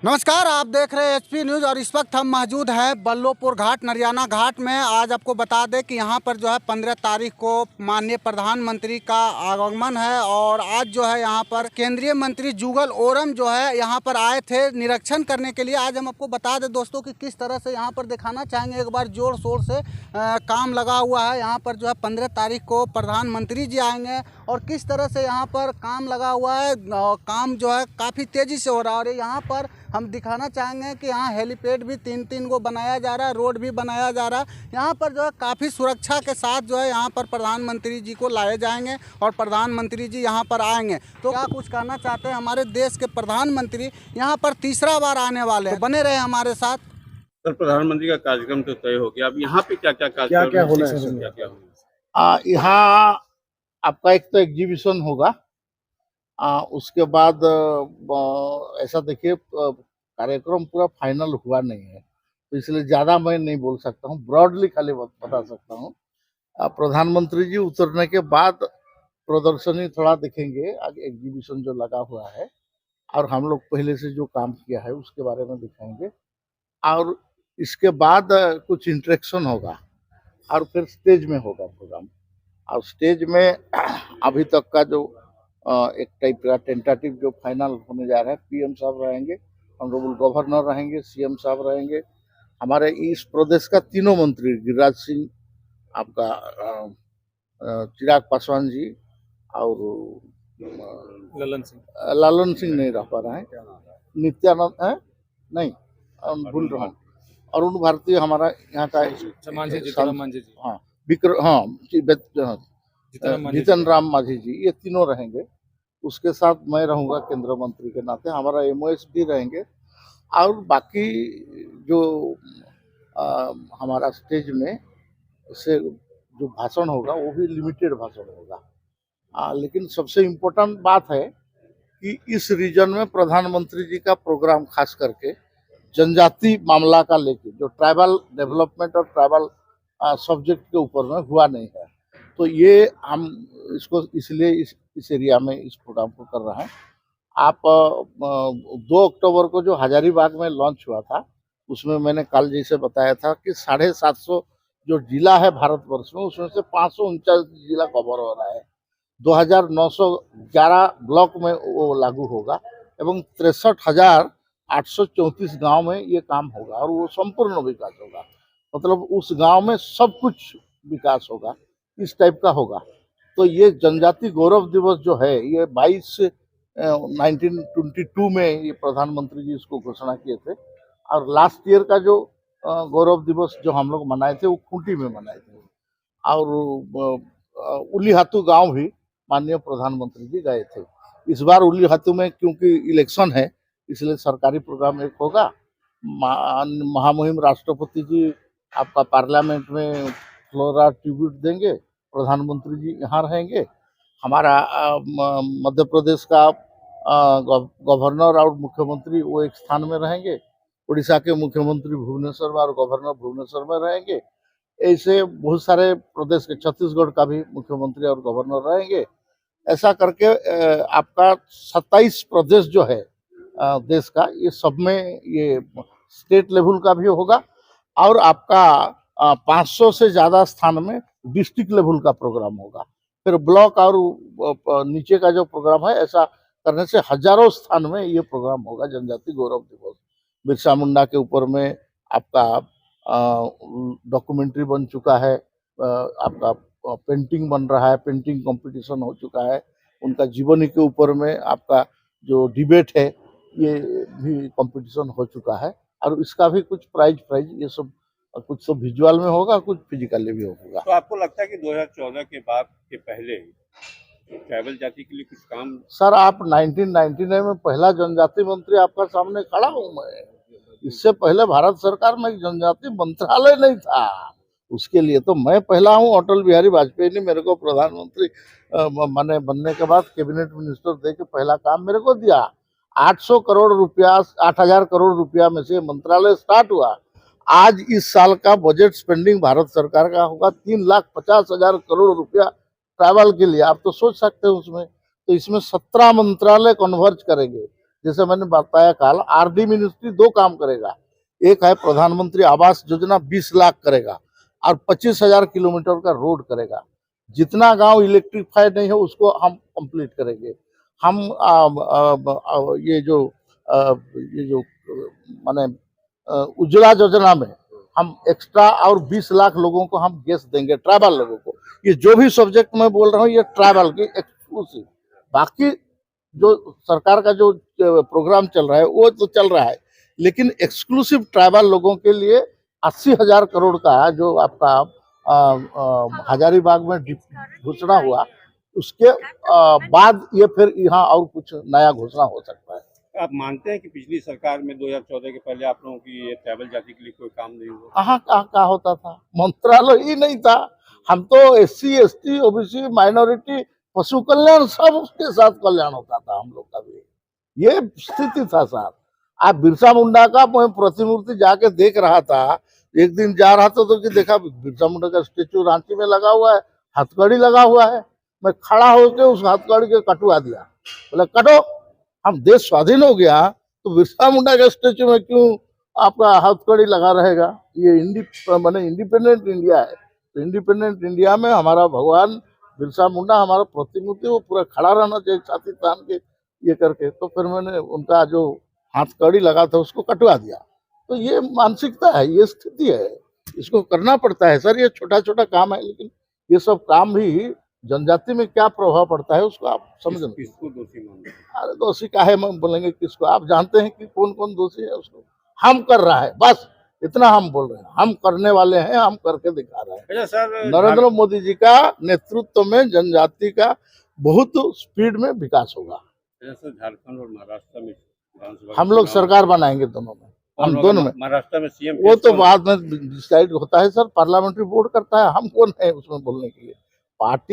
नमस्कार, आप देख रहे हैं एचपी न्यूज़ और इस वक्त हम मौजूद हैं बल्लोपुर घाट नरियाना घाट में। आज आपको बता दें कि यहाँ पर जो है 15 तारीख को माननीय प्रधानमंत्री का आगमन है और आज जो है यहाँ पर केंद्रीय मंत्री जुगल ओरम जो है यहाँ पर आए थे निरीक्षण करने के लिए। आज हम आपको बता दें दोस्तों कि किस तरह से यहाँ पर दिखाना चाहेंगे एक बार जोर शोर से काम लगा हुआ है। यहाँ पर जो है 15 तारीख को प्रधानमंत्री जी आएंगे और किस तरह से यहाँ पर काम लगा हुआ है। काम जो है काफ़ी तेज़ी से हो रहा है और यहाँ पर हम दिखाना चाहेंगे कि यहाँ हेलीपैड भी तीन को बनाया जा रहा है, रोड भी बनाया जा रहा है। यहाँ पर जो है काफ़ी सुरक्षा के साथ जो है यहाँ पर प्रधानमंत्री जी को लाए जाएंगे और प्रधानमंत्री जी यहाँ पर आएंगे। तो क्या कुछ कहना चाहते हैं हमारे देश के प्रधानमंत्री यहाँ पर तीसरा बार आने वाले हैं, बने रहे हमारे साथ। सर, प्रधानमंत्री का कार्यक्रम तो तय हो गया, अब यहाँ पे क्या क्या कार्यक्रम क्या होना है? क्या क्या होना यहाँ आपका एक तो एग्जीबिशन होगा। उसके बाद ऐसा देखिए, कार्यक्रम पूरा फाइनल हुआ नहीं है तो इसलिए ज़्यादा मैं नहीं बोल सकता हूँ, ब्रॉडली खाली बता सकता हूँ। प्रधानमंत्री जी उतरने के बाद प्रदर्शनी थोड़ा दिखेंगे, आगे एग्जीबिशन जो लगा हुआ है और हम लोग पहले से जो काम किया है उसके बारे में दिखाएंगे और इसके बाद कुछ इंटरेक्शन होगा और फिर स्टेज में होगा प्रोग्राम। और स्टेज में अभी तक का जो एक टाइप का टेंटेटिव जो फाइनल होने जा रहा है, पीएम साहब रहेंगे, ऑनरेबल गवर्नर रहेंगे, सीएम साहब रहेंगे, हमारे इस प्रदेश का तीनों मंत्री गिरिराज सिंह, आपका चिराग पासवान जी और लालन सिंह नहीं रह पा रहे हैं, नित्यानंद है नहीं, भूल रहा हूँ, अरुण भारती हमारा यहाँ का जीतन राम मांझी जी, ये तीनों रहेंगे। उसके साथ मैं रहूंगा केंद्र मंत्री के नाते, हमारा एमओएस भी रहेंगे और बाकी जो हमारा स्टेज में से जो भाषण होगा वो भी लिमिटेड भाषण होगा। लेकिन सबसे इम्पोर्टेंट बात है कि इस रीजन में प्रधानमंत्री जी का प्रोग्राम खास करके जनजाति मामला का लेके जो ट्राइबल डेवलपमेंट और ट्राइबल सब्जेक्ट के ऊपर में हुआ नहीं है, तो ये हम इसको इसलिए इस एरिया में इस प्रोग्राम को कर रहे हैं। आप 2 अक्टूबर को जो हजारीबाग में लॉन्च हुआ था उसमें मैंने कल जैसे बताया था कि 750 जो जिला है भारतवर्ष में उसमें से 549 जिला कवर हो रहा है, 2911 ब्लॉक में वो लागू होगा एवं 63,834 गांव में ये काम होगा और वो संपूर्ण विकास होगा, मतलब उस गांव में सब कुछ विकास होगा, इस टाइप का होगा। तो ये जनजाति गौरव दिवस जो है ये 1922 में ये प्रधानमंत्री जी इसको घोषणा किए थे और लास्ट ईयर का जो गौरव दिवस जो हम लोग मनाए थे वो खूंटी में मनाए थे और उलीहातू गांव भी माननीय प्रधानमंत्री जी गए थे। इस बार उलीहातू में क्योंकि इलेक्शन है इसलिए सरकारी प्रोग्राम एक होगा। महामहिम राष्ट्रपति जी आपका पार्लियामेंट में फ्लोरा ट्रिब्यूट देंगे, प्रधानमंत्री जी यहाँ रहेंगे, हमारा मध्य प्रदेश का गवर्नर और मुख्यमंत्री वो एक स्थान में रहेंगे, उड़ीसा के मुख्यमंत्री भुवनेश्वर में और गवर्नर भुवनेश्वर में रहेंगे, ऐसे बहुत सारे प्रदेश के, छत्तीसगढ़ का भी मुख्यमंत्री और गवर्नर रहेंगे। ऐसा करके आपका 27 प्रदेश जो है देश का, ये सब में ये स्टेट लेवल का भी होगा और आपका 500 से ज़्यादा स्थान में डिस्ट्रिक्ट लेवल का प्रोग्राम होगा। फिर ब्लॉक और नीचे का जो प्रोग्राम है, ऐसा करने से हजारों स्थान में ये प्रोग्राम होगा। जनजाति गौरव दिवस बिरसा मुंडा के ऊपर में आपका डॉक्यूमेंट्री बन चुका है, आपका पेंटिंग बन रहा है, पेंटिंग कंपटीशन हो चुका है, उनका जीवनी के ऊपर में आपका जो डिबेट है ये भी कंपटीशन हो चुका है और इसका भी कुछ प्राइज ये सब कुछ तो विजुअल में होगा, कुछ फिजिकली भी होगा। तो आपको लगता है कि 2014 के बाद के पहले ट्राइबल जाति के लिए कुछ काम? सर, आप 1999 में पहला जनजाति मंत्री आपका सामने खड़ा हूँ मैं, इससे पहले भारत सरकार में एक जनजाति मंत्रालय नहीं था, उसके लिए तो मैं पहला हूँ। अटल बिहारी वाजपेयी ने मेरे को प्रधानमंत्री माने बनने के बाद कैबिनेट मिनिस्टर दे के पहला काम मेरे को दिया। 800 करोड़ रुपया, 8,000 करोड़ रुपया में से मंत्रालय स्टार्ट हुआ। आज इस साल का बजट स्पेंडिंग भारत सरकार का होगा 3,50,000 करोड़ रुपया ट्रैवल के लिए। आप तो सोच सकते हैं उसमें, तो इसमें 17 मंत्रालय कन्वर्ज करेंगे जैसे मैंने बताया कल, आरडी मिनिस्ट्री 2 काम करेगा। एक है प्रधानमंत्री आवास योजना 20 लाख करेगा और 25,000 किलोमीटर का रोड करेगा। जितना गांव इलेक्ट्रीफाइड नहीं है उसको हम कंप्लीट करेंगे। हम ये जो माने उज्ज्वला योजना में हम एक्स्ट्रा और 20 लाख लोगों को हम गैस देंगे, ट्राइबल लोगों को। ये जो भी सब्जेक्ट मैं बोल रहा हूँ ये ट्राइबल की एक्सक्लूसिव। बाकी जो सरकार का जो प्रोग्राम चल रहा है वो तो चल रहा है, लेकिन एक्सक्लूसिव ट्राइबल लोगों के लिए 80,000 करोड़ का जो आपका हजारीबाग में घोषणा हुआ, उसके बाद ये फिर यहाँ और कुछ नया घोषणा हो सकता है। आप मानते हैं कि पिछली सरकार में 2014 के पहले आप लोगों की ये ट्राइबल जाति के लिए कोई काम नहीं हुआ? कहाँ होता था, मंत्रालय ही नहीं था। हम तो SC ST OBC माइनॉरिटी पशु कल्याण सब उसके साथ कल्याण होता था हम लोग का भी। ये स्थिति था सर। आप बिरसा मुंडा का मैं प्रतिमूर्ति जाके देख रहा था, एक दिन जा रहा था तो कि देखा बिरसा मुंडा का स्टेचू रांची में लगा हुआ है, हथकड़ी लगा हुआ है। मैं खड़ा होकर उस हथकड़ी के कटवा दिया, बोला कटो, हम देश स्वाधीन हो गया तो बिरसा मुंडा के स्टेचू में क्यों आपका हथकड़ी लगा रहेगा? ये इंडिपेंडेंट इंडिया है, तो इंडिपेंडेंट इंडिया में हमारा भगवान बिरसा मुंडा हमारा प्रतिमूर्ति वो पूरा खड़ा रहना चाहिए छाती तान के ये करके। तो फिर मैंने उनका जो हथकड़ी लगा था उसको कटवा दिया। तो ये मानसिकता है, ये स्थिति है, इसको करना पड़ता है सर। ये छोटा छोटा काम है, लेकिन ये सब काम भी जनजाति में क्या प्रभाव पड़ता है उसको आप समझ लो। किसको दोषी मानते हैं? अरे दोषी काहे में बोलेंगे किसको? आप जानते हैं कि कौन कौन दोषी है उसको। हम कर रहा है, बस इतना हम बोल रहे हैं। हम करने वाले हैं, हम करके दिखा रहे हैं। अच्छा सर, नरेंद्र मोदी जी का नेतृत्व में जनजाति का बहुत स्पीड में विकास होगा। जैसे झारखंड और महाराष्ट्र में हम लोग सरकार बनाएंगे दोनों में, हम दोनों में। महाराष्ट्र में सीएम वो तो बाद में डिसाइड होता है सर, पार्लियामेंट्री बोर्ड करता है। हम कौन है उसमें बोलने के लिए? पार्टी